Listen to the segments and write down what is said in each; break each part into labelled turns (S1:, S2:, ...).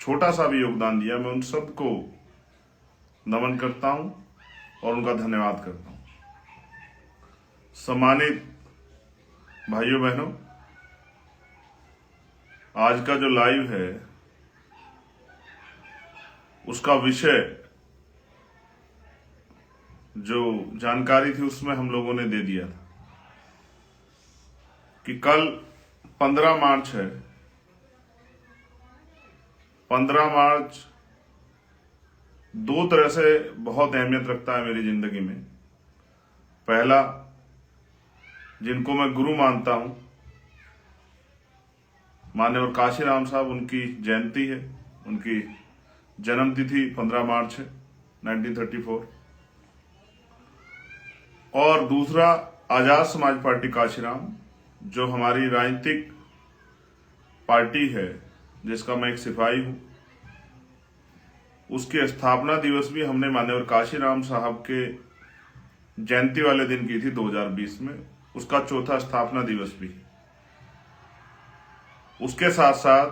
S1: छोटा सा भी योगदान दिया, मैं उन सबको नमन करता हूं और उनका धन्यवाद करता हूं। सम्मानित भाइयों बहनों, आज का जो लाइव है उसका विषय जो जानकारी थी उसमें हम लोगों ने दे दिया था कि कल 15 मार्च है। 15 मार्च दो तरह से बहुत अहमियत रखता है मेरी जिंदगी में। पहला, जिनको मैं गुरु मानता हूं, मान्यवर काशीराम साहब, उनकी जयंती है, उनकी जन्म तिथि 15 मार्च है 1934। और दूसरा, आजाद समाज पार्टी काशीराम, जो हमारी राजनीतिक पार्टी है जिसका मैं एक सिपाही हूं, उसके स्थापना दिवस भी हमने मान्यवर काशीराम साहब के जयंती वाले दिन की थी 2020 में, उसका चौथा स्थापना दिवस भी। उसके साथ साथ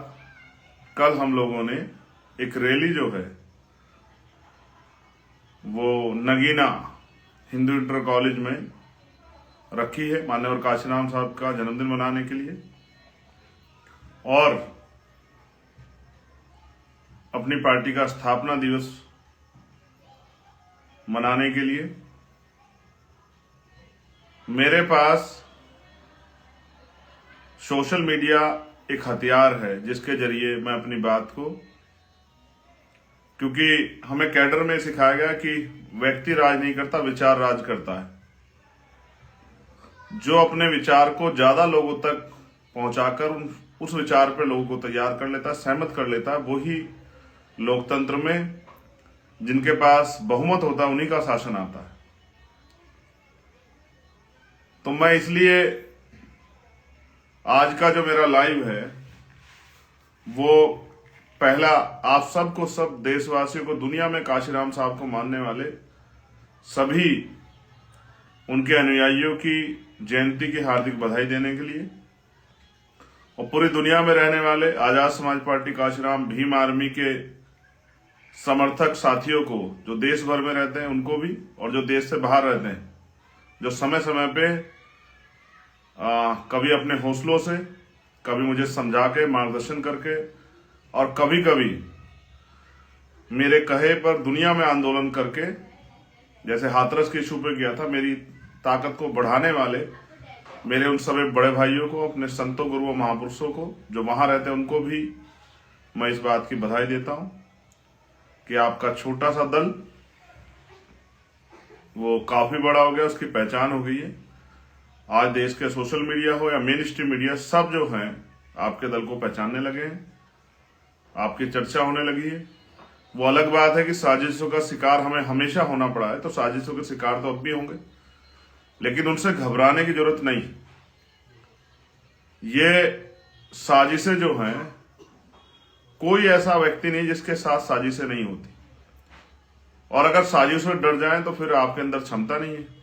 S1: कल हम लोगों ने एक रैली जो है वो नगीना हिंदू इंटर कॉलेज में रखी है मान्यवर काशीराम साहब का जन्मदिन मनाने के लिए और अपनी पार्टी का स्थापना दिवस मनाने के लिए। मेरे पास सोशल मीडिया एक हथियार है जिसके जरिए मैं अपनी बात को, क्योंकि हमें कैडर में सिखाया गया कि व्यक्ति राज नहीं करता, विचार राज करता है। जो अपने विचार को ज्यादा लोगों तक पहुंचाकर उस विचार पर लोगों को तैयार कर लेता है, सहमत कर लेता है, वही लोकतंत्र में जिनके पास बहुमत होता है उन्हीं का शासन आता है। तो मैं इसलिए आज का जो मेरा लाइव है वो पहला, आप सबको, सब देशवासियों को, दुनिया में काशीराम साहब को मानने वाले सभी उनके अनुयायियों की जयंती की हार्दिक बधाई देने के लिए, और पूरी दुनिया में रहने वाले आजाद समाज पार्टी काशीराम भीम आर्मी के समर्थक साथियों को, जो देश भर में रहते हैं उनको भी, और जो देश से बाहर रहते हैं, जो समय समय पे कभी अपने हौसलों से, कभी मुझे समझा के, मार्गदर्शन करके, और कभी कभी मेरे कहे पर दुनिया में आंदोलन करके, जैसे हाथरस के इशू पे किया था, मेरी ताकत को बढ़ाने वाले मेरे उन सभी बड़े भाइयों को, अपने संतों, गुरुओं, महापुरुषों को जो वहां रहते हैं, उनको भी मैं इस बात की बधाई देता हूं कि आपका छोटा सा दल वो काफी बड़ा हो गया, उसकी पहचान हो गई है। आज देश के सोशल मीडिया हो या मेन स्ट्रीम मीडिया, सब जो हैं आपके दल को पहचानने लगे हैं, आपकी चर्चा होने लगी है। वो अलग बात है कि साजिशों का शिकार हमें हमेशा होना पड़ा है, तो साजिशों के शिकार तो अब भी होंगे, लेकिन उनसे घबराने की जरूरत नहीं। ये साजिशें जो हैं, कोई ऐसा व्यक्ति नहीं जिसके साथ साजिशें नहीं होती, और अगर साजिशों से डर जाएं तो फिर आपके अंदर क्षमता नहीं है।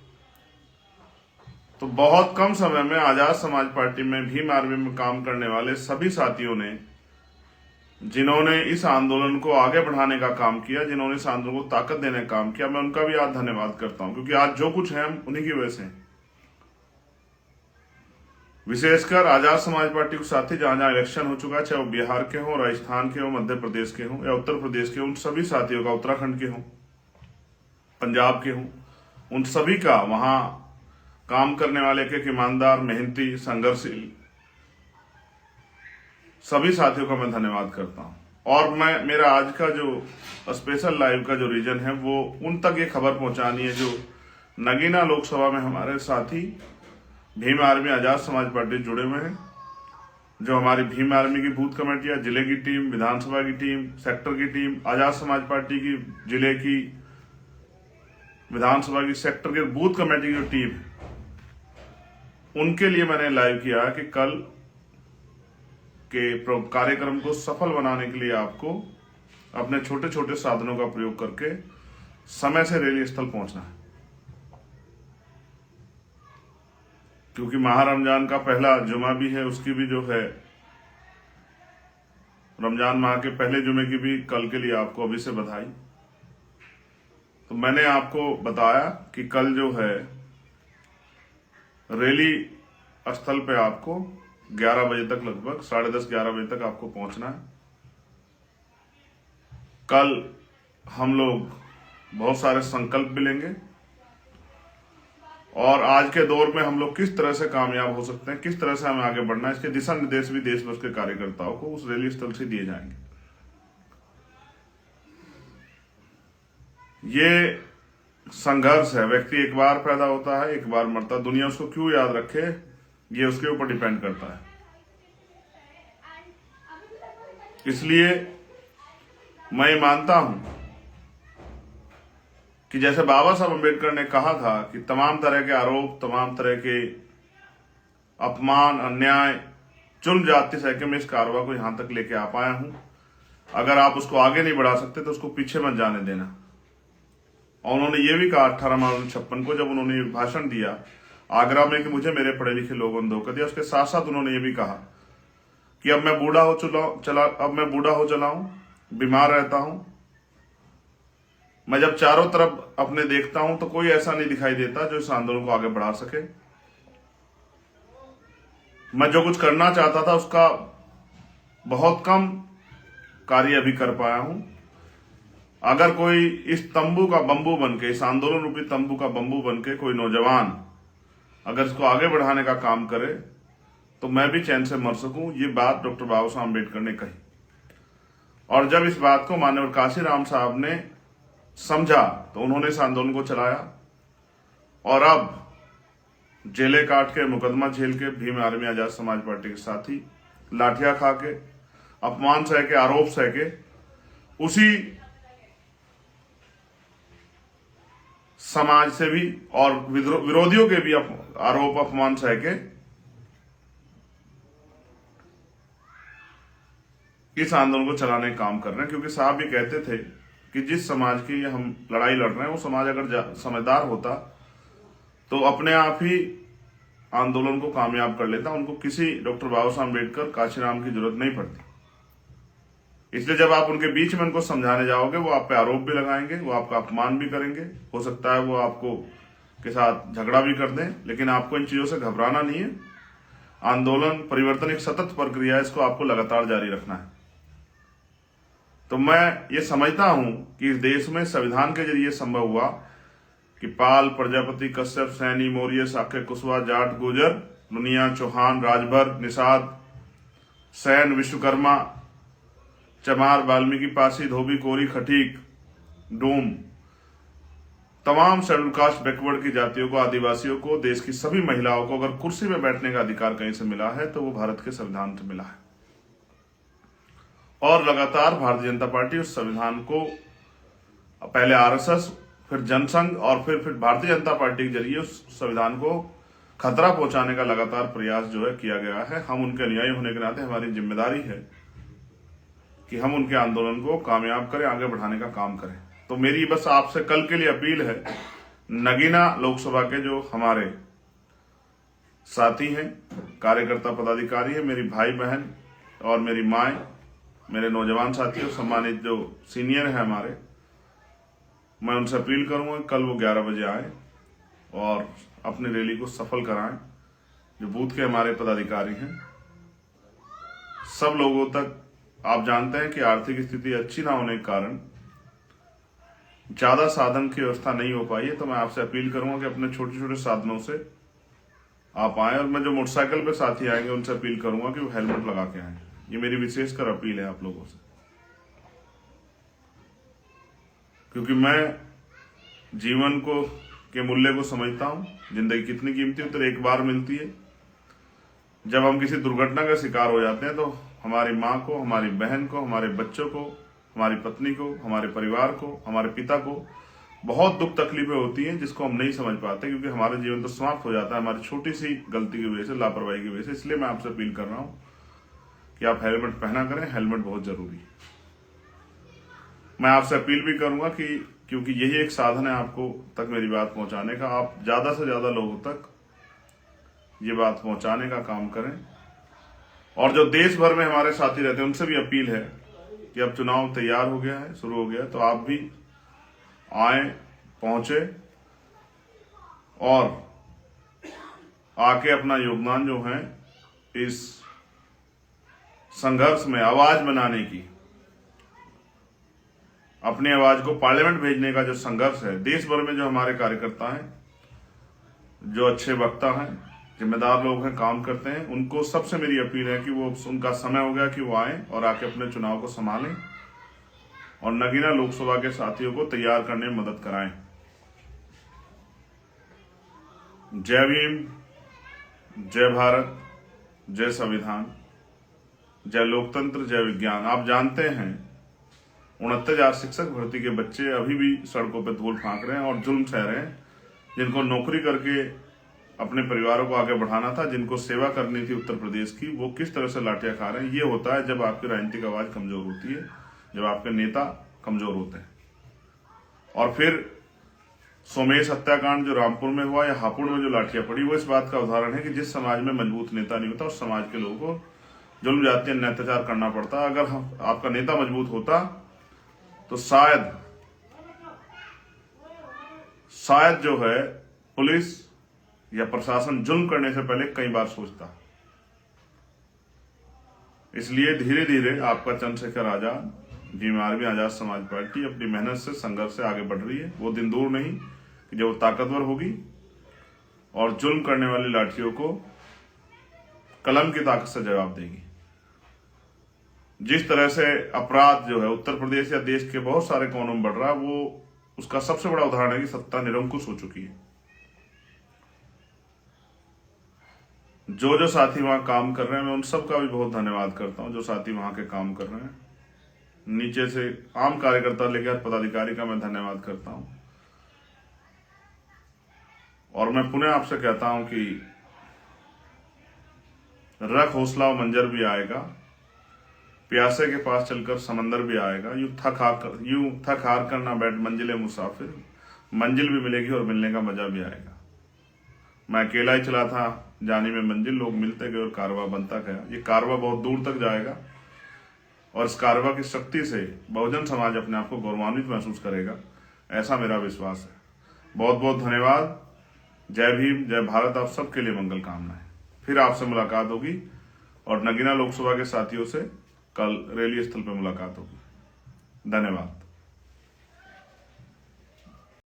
S1: तो बहुत कम समय में आजाद समाज पार्टी में, भीम आर्मी में काम करने वाले सभी साथियों ने, जिन्होंने इस आंदोलन को आगे बढ़ाने का काम किया, जिन्होंने इस आंदोलन को ताकत देने का काम किया, मैं उनका भी आज धन्यवाद करता हूं, क्योंकि आज जो कुछ है हम उन्हीं की वजह से हैं। विशेषकर आजाद समाज पार्टी के साथी जहां जहां इलेक्शन हो चुका है, चाहे वो बिहार के हों, राजस्थान के हों, मध्य प्रदेश के हों या उत्तर प्रदेश के, उन सभी साथियों का, उत्तराखंड के हों, पंजाब के हों, उन सभी का, वहां काम करने वाले एक ईमानदार, मेहनती, संघर्षशील सभी साथियों का मैं धन्यवाद करता हूं। और मैं, मेरा आज का जो स्पेशल लाइव का जो रीजन है वो उन तक ये खबर पहुंचानी है जो नगीना लोकसभा में हमारे साथी भीम आर्मी, आजाद समाज पार्टी जुड़े हुए हैं, जो हमारी भीम आर्मी की बूथ कमेटियां, जिले की टीम, विधानसभा की टीम, सेक्टर की टीम, आजाद समाज पार्टी की जिले की, विधानसभा की, सेक्टर की, बूथ कमेटी की जो टीम, उनके लिए मैंने लाइव किया कि कल के कार्यक्रम को सफल बनाने के लिए आपको अपने छोटे छोटे साधनों का प्रयोग करके समय से रैली स्थल पहुंचना है, क्योंकि माह रमजान का पहला जुमा भी है, उसकी भी जो है रमजान माह के पहले जुमे की भी कल के लिए आपको अभी से बधाई। तो मैंने आपको बताया कि कल जो है रैली स्थल पे आपको 11 बजे तक, लगभग 10:30 11 बजे तक आपको पहुंचना है। कल हम लोग बहुत सारे संकल्प भी लेंगे और आज के दौर में हम लोग किस तरह से कामयाब हो सकते हैं, किस तरह से हमें आगे बढ़ना है, इसके दिशा निर्देश भी देश भर के कार्यकर्ताओं को उस रैली स्थल से दिए जाएंगे। ये संघर्ष है, व्यक्ति एक बार पैदा होता है, एक बार मरता। दुनिया उसको क्यों याद रखे, ये उसके ऊपर डिपेंड करता है। इसलिए मैं मानता हूं कि जैसे बाबा साहब अम्बेडकर ने कहा था कि तमाम तरह के आरोप, तमाम तरह के अपमान, अन्याय, जुल्म जाति सह के मैं इस कारवा को यहां तक लेके आ पाया हूं। अगर आप उसको आगे नहीं बढ़ा सकते तो उसको पीछे मत जाने देना। और उन्होंने ये भी कहा 18 मार्च 1956 को जब उन्होंने भाषण दिया आगरा में कि मुझे मेरे पढ़े लिखे लोगों ने धोखा दिया, उसके साथ साथ उन्होंने ये भी कहा कि अब मैं बूढ़ा हो चला हूं, बीमार रहता हूं। मैं जब चारों तरफ अपने देखता हूं तो कोई ऐसा नहीं दिखाई देता जो इस आंदोलन को आगे बढ़ा सके। मैं जो कुछ करना चाहता था उसका बहुत कम कार्य अभी कर पाया हूं। अगर कोई इस तंबू का बंबू बनके, इस आंदोलन रूपी तंबू का बंबू बनके कोई नौजवान अगर इसको आगे बढ़ाने का काम करे तो मैं भी चैन से मर सकूं, ये बात डॉक्टर बाबा साहब अम्बेडकर ने कही। और जब इस बात को माननीय काशीराम साहब ने समझा तो उन्होंने इस आंदोलन को चलाया और अब जेले काट के, मुकदमा झेल के, भीम आर्मी आजाद समाज पार्टी के साथी लाठियां खा के, अपमान सह के, आरोप सह के, उसी समाज से भी और विरोधियों के भी आरोप अपमान सह के इस आंदोलन को चलाने का काम कर रहे हैं। क्योंकि साहब भी कहते थे कि जिस समाज की हम लड़ाई लड़ रहे हैं वो समाज अगर समझदार होता तो अपने आप ही आंदोलन को कामयाब कर लेता, उनको किसी डॉक्टर बाबा साहब अम्बेडकर, काशीराम की जरूरत नहीं पड़ती। इसलिए जब आप उनके बीच में उनको समझाने जाओगे वो आप पे आरोप भी लगाएंगे, वो आपका अपमान भी करेंगे, हो सकता है वो आपको के साथ झगड़ा भी कर दें, लेकिन आपको इन चीजों से घबराना नहीं है। आंदोलन, परिवर्तन एक सतत प्रक्रिया है, इसको आपको लगातार जारी रखना है। तो मैं ये समझता हूं कि इस देश में संविधान के जरिए संभव हुआ कि पाल, प्रजापति, कश्यप, सैनी, मौर्य, साक्य, कुशवाहा, जाट, गुर्जर, मुनिया, चौहान, राजभर, निषाद, सैन, विश्वकर्मा, चमार, वाल्मीकि, पासी, धोबी, कोरी, खटीक, डोम, तमाम शेड्यूल कास्ट, बैकवर्ड की जातियों को, आदिवासियों को, देश की सभी महिलाओं को अगर कुर्सी में बैठने का अधिकार कहीं से मिला है तो वो भारत के संविधान से मिला है। और लगातार भारतीय जनता पार्टी उस संविधान को, पहले आरएसएस, फिर जनसंघ और फिर भारतीय जनता पार्टी के जरिए उस संविधान को खतरा पहुंचाने का लगातार प्रयास जो है किया गया है। हम उनके अनुयायी होने के नाते हमारी जिम्मेदारी है कि हम उनके आंदोलन को कामयाब करें, आगे बढ़ाने का काम करें। तो मेरी बस आपसे कल के लिए अपील है, नगीना लोकसभा के जो हमारे साथी हैं, कार्यकर्ता, पदाधिकारी हैं, मेरी भाई बहन और मेरी माए, मेरे नौजवान साथियों, सम्मानित जो सीनियर हैं हमारे, मैं उनसे अपील करूंगा कल वो 11 बजे आए और अपनी रैली को सफल कराएं। जो बूथ के हमारे पदाधिकारी हैं, सब लोगों तक, आप जानते हैं कि आर्थिक स्थिति अच्छी ना होने के कारण ज्यादा साधन की व्यवस्था नहीं हो पाई है। तो मैं आपसे अपील करूंगा कि अपने छोटे छोटे साधनों से आप आए। और मैं जो मोटरसाइकिल पे साथी आएंगे उनसे अपील करूंगा कि वो हेलमेट लगा के आए। ये मेरी विशेषकर अपील है आप लोगों से, क्योंकि मैं जीवन को के मूल्य को समझता हूं। जिंदगी कितनी कीमती है, तो एक बार मिलती है। जब हम किसी दुर्घटना का शिकार हो जाते हैं तो हमारी माँ को, हमारी बहन को, हमारे बच्चों को, हमारी पत्नी को, हमारे परिवार को, हमारे पिता को बहुत दुख तकलीफें होती हैं, जिसको हम नहीं समझ पाते, क्योंकि हमारा जीवन तो समाप्त हो जाता है हमारी छोटी सी गलती की वजह से, लापरवाही की वजह से। इसलिए मैं आपसे अपील कर रहा हूं कि आप हेलमेट पहना करें, हेलमेट बहुत जरूरी है। मैं आपसे अपील भी करूंगा कि क्योंकि यही एक साधन है आपको तक मेरी बात पहुंचाने का, आप ज्यादा से ज्यादा लोगों तक ये बात पहुंचाने का काम करें और जो देश भर में हमारे साथी रहते हैं उनसे भी अपील है कि अब चुनाव तैयार हो गया है, शुरू हो गया है, तो आप भी आए, पहुंचे और आके अपना योगदान जो है इस संघर्ष में आवाज बनाने की, अपनी आवाज को पार्लियामेंट भेजने का जो संघर्ष है, देश भर में जो हमारे कार्यकर्ता हैं, जो अच्छे वक्ता हैं, जिम्मेदार लोग हैं, काम करते हैं, उनको सबसे मेरी अपील है कि वो, उनका समय हो गया कि वो आए और आके अपने चुनाव को संभालें और नगीना लोकसभा के साथियों को तैयार करने में मदद कराएं। जय भीम, जय भारत, जय संविधान, जय लोकतंत्र, जय विज्ञान। आप जानते हैं 69,000 शिक्षक भर्ती के बच्चे अभी भी सड़कों पर धूल फांक रहे हैं और जुल्म सह रहे हैं, जिनको नौकरी करके अपने परिवारों को आगे बढ़ाना था, जिनको सेवा करनी थी उत्तर प्रदेश की, वो किस तरह से लाठियां खा रहे हैं। ये होता है जब आपकी राजनीतिक आवाज कमजोर होती है, जब आपके नेता कमजोर होते हैं। और फिर सोमेश हत्याकांड जो रामपुर में हुआ या हापुड़ में जो लाठियां पड़ी, वो इस बात का उदाहरण है कि जिस समाज में मजबूत नेता नहीं होता, उस समाज के लोगों को जुल्म जाति अन्याय अत्याचार करना पड़ता। अगर आपका नेता मजबूत होता तो शायद जो है पुलिस या प्रशासन जुल्म करने से पहले कई बार सोचता। इसलिए धीरे धीरे आपका चंद्रशेखर आजाद, भीम आर्मी, आजाद समाज पार्टी अपनी मेहनत से, संघर्ष से आगे बढ़ रही है। वो दिन दूर नहीं कि जब वो ताकतवर होगी और जुल्म करने वाली लाठियों को कलम की ताकत से जवाब देगी। जिस तरह से अपराध जो है उत्तर प्रदेश या देश के बहुत सारे कोनों में बढ़ रहा है, वो उसका सबसे बड़ा उदाहरण है कि सत्ता निरंकुश हो चुकी है। जो साथी वहां काम कर रहे हैं, मैं उन सब का भी बहुत धन्यवाद करता हूं, जो साथी वहां के काम कर रहे हैं। नीचे से आम कार्यकर्ता लेकर पदाधिकारी का मैं धन्यवाद करता हूं। और मैं पुनः आपसे कहता हूं कि रख हौसला और मंजर भी आएगा, प्यासे के पास चलकर समंदर भी आएगा। यूं थक हार कर ना बैठ मंजिले मुसाफिर, मंजिल भी मिलेगी और मिलने का मजा भी आएगा। मैं अकेला ही चला था जाने में मंजिल, लोग मिलते गए और कारवा बनता गया। ये कारवा बहुत दूर तक जाएगा और इस कारवा की शक्ति से बहुजन समाज अपने आप को गौरवान्वित महसूस करेगा, ऐसा मेरा विश्वास है। बहुत बहुत धन्यवाद। जय भीम, जय भारत। आप सबके लिए मंगल कामनाएं। फिर आपसे मुलाकात होगी और नगीना लोकसभा के साथियों से कल रैली स्थल पर मुलाकात होगी। धन्यवाद।